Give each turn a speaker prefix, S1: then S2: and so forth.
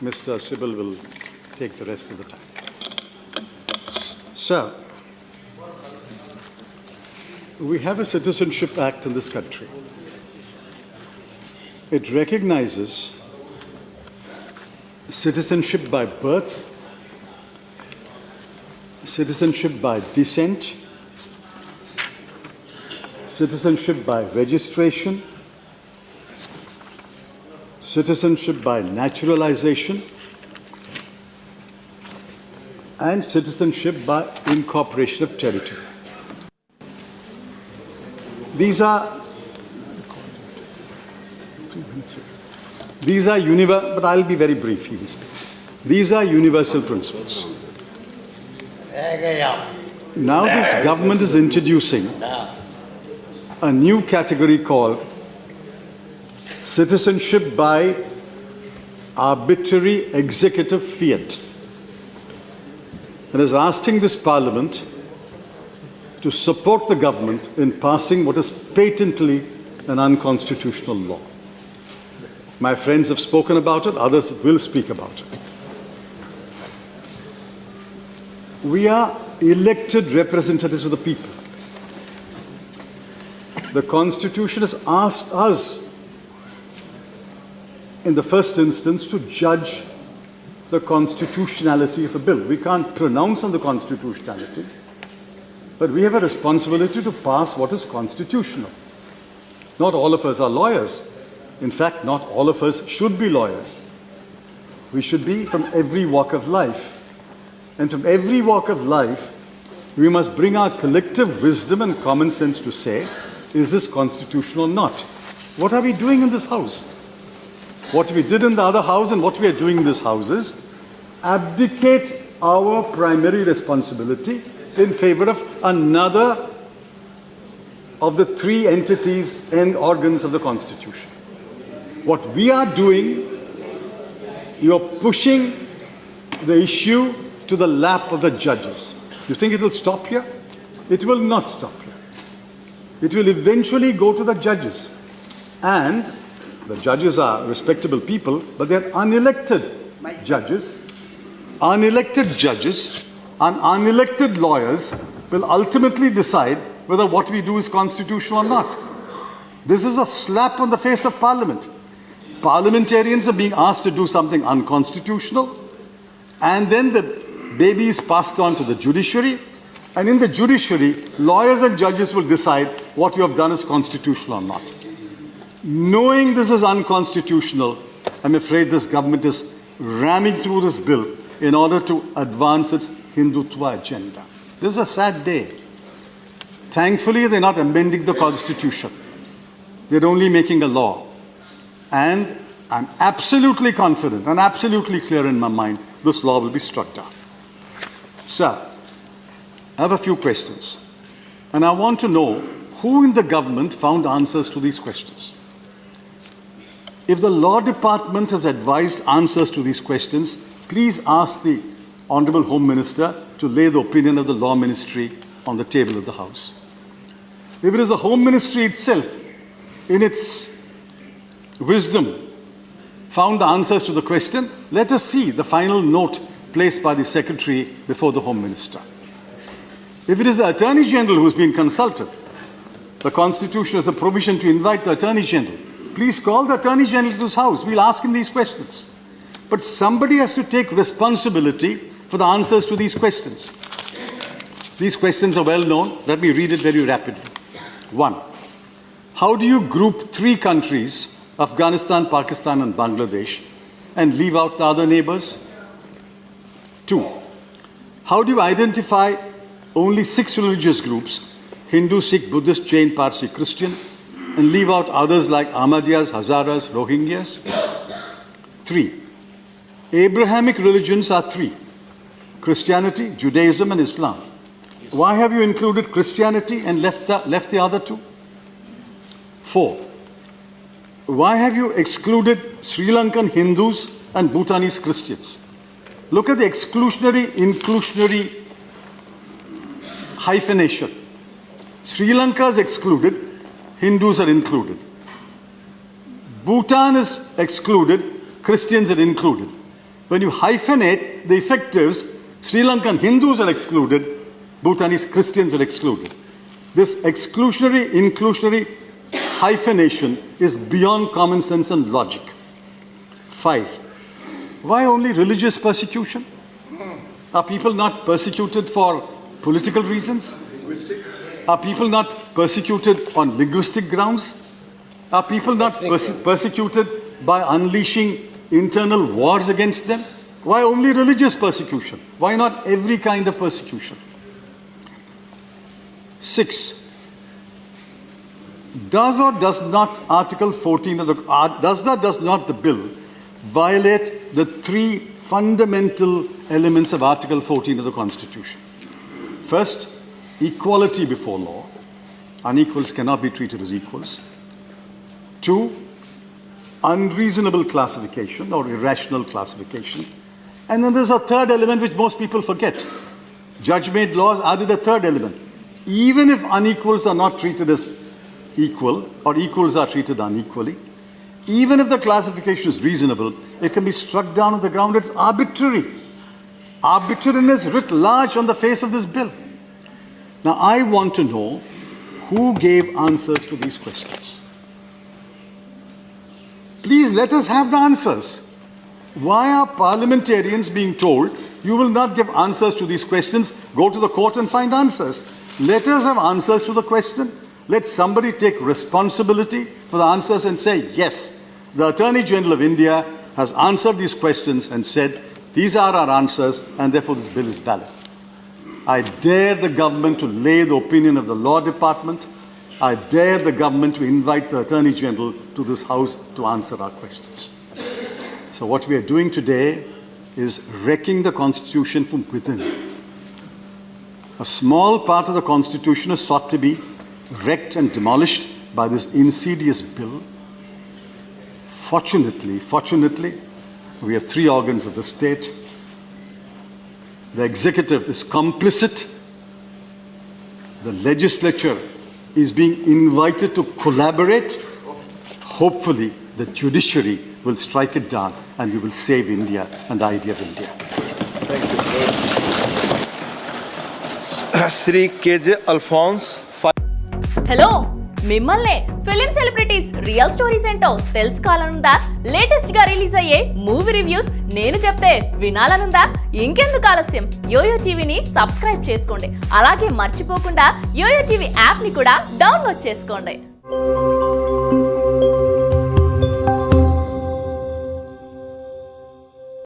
S1: Mr. Sybil will take the rest of the time. Sir, we have a Citizenship Act in this country. It recognizes citizenship by birth, citizenship by descent, citizenship by registration, citizenship by naturalization, and citizenship by incorporation of territory. These are universal, but I'll be very brief, he will speak. These are universal principles. Now this government is introducing a new category called citizenship by arbitrary executive fiat. And is asking this Parliament to support the government in passing what is patently an unconstitutional law. My friends have spoken about it, others will speak about it. We are elected representatives of the people. The Constitution has asked us, in the first instance, to judge the constitutionality of a bill. We can't pronounce on the constitutionality, but we have a responsibility to pass what is constitutional. Not all of us are lawyers. In fact, not all of us should be lawyers. We should be from every walk of life. And from every walk of life, we must bring our collective wisdom and common sense to say, is this constitutional or not? What are we doing in this house? What we did in the other house and what we are doing in this house is abdicate our primary responsibility in favor of another of the three entities and organs of the Constitution. What we are doing, you are pushing the issue to the lap of the judges. You think it will stop here? It will not stop here. It will eventually go to the judges. And the judges are respectable people, but they're unelected judges. Unelected judges and unelected lawyers will ultimately decide whether what we do is constitutional or not. This is a slap on the face of Parliament. Parliamentarians are being asked to do something unconstitutional, and then the baby is passed on to the judiciary, and in the judiciary, lawyers and judges will decide what you have done is constitutional or not. Knowing this is unconstitutional, I'm afraid this government is ramming through this bill in order to advance its Hindutva agenda. This is a sad day. Thankfully, they're not amending the Constitution. They're only making a law. And I'm absolutely confident and absolutely clear in my mind this law will be struck down. Sir, I have a few questions. And I want to know who in the government found answers to these questions. If the Law Department has advised answers to these questions, please ask the Honorable Home Minister to lay the opinion of the Law Ministry on the table of the House. If it is the Home Ministry itself, in its wisdom, found the answers to the question, let us see the final note placed by the Secretary before the Home Minister. If it is the Attorney General who has been consulted, the Constitution has a provision to invite the Attorney General. Please call the Attorney General to this House. We'll ask him these questions. But somebody has to take responsibility for the answers to these questions. These questions are well known. Let me read it very rapidly. 1. How do you group three countries, Afghanistan, Pakistan, and Bangladesh, and leave out the other neighbors? 2. How do you identify only 6 religious groups, Hindu, Sikh, Buddhist, Jain, Parsi, Christian, and leave out others like Ahmadiyas, Hazaras, Rohingyas? 3. Abrahamic religions are 3: Christianity, Judaism, and Islam. Why have you included Christianity and left the other 2? 4. Why have you excluded Sri Lankan Hindus and Bhutanese Christians? Look at the exclusionary, inclusionary hyphenation. Sri Lanka is excluded, Hindus are included. Bhutan is excluded, Christians are included. When you hyphenate the effectives, Sri Lankan Hindus are excluded, Bhutanese Christians are excluded. This exclusionary, inclusionary hyphenation is beyond common sense and logic. 5. Why only religious persecution? Are people not persecuted for political reasons?
S2: Linguistic?
S1: Are people not persecuted on linguistic grounds? Are people not persecuted by unleashing internal wars against them? Why only religious persecution? Why not every kind of persecution? 6. Does or does not Article 14 of the does not the bill violate the 3 fundamental elements of Article 14 of the Constitution? First, equality before law. Unequals cannot be treated as equals. 2, unreasonable classification or irrational classification. And then there's a third element which most people forget. Judge-made laws added a third element. Even if unequals are not treated as equal or equals are treated unequally, even if the classification is reasonable, it can be struck down on the ground it's arbitrary. Arbitrariness writ large on the face of this bill. Now, I want to know who gave answers to these questions. Please let us have the answers. Why are parliamentarians being told, you will not give answers to these questions, go to the court and find answers? Let us have answers to the question. Let somebody take responsibility for the answers and say, yes, the Attorney General of India has answered these questions and said, these are our answers, and therefore this bill is valid. I dare the government to lay the opinion of the Law Department. I dare the government to invite the Attorney General to this House to answer our questions. So what we are doing today is wrecking the Constitution from within. A small part of the Constitution is sought to be wrecked and demolished by this insidious bill. Fortunately, we have 3 organs of the state. The executive is complicit. The legislature is being invited to collaborate. Hopefully, the judiciary will strike it down and we will save India and the idea of India.
S2: Thank you. Sri KJ Alphonse.
S3: Hello మిమ్మల్నే film celebrities real stories ఏంటో తెలుసుకోవాలనుందా? Latest గా release అయ్యే movie reviews నేను చెప్తే వినాలనుందా? ఇంకెందుకు ఆలస్యం, yo-yo టీవీని subscribe చేసుకోండి. అలాగే మర్చిపోకుండా యోయో టీవీ యాప్ ని కూడా డౌన్లోడ్ చేసుకోండి.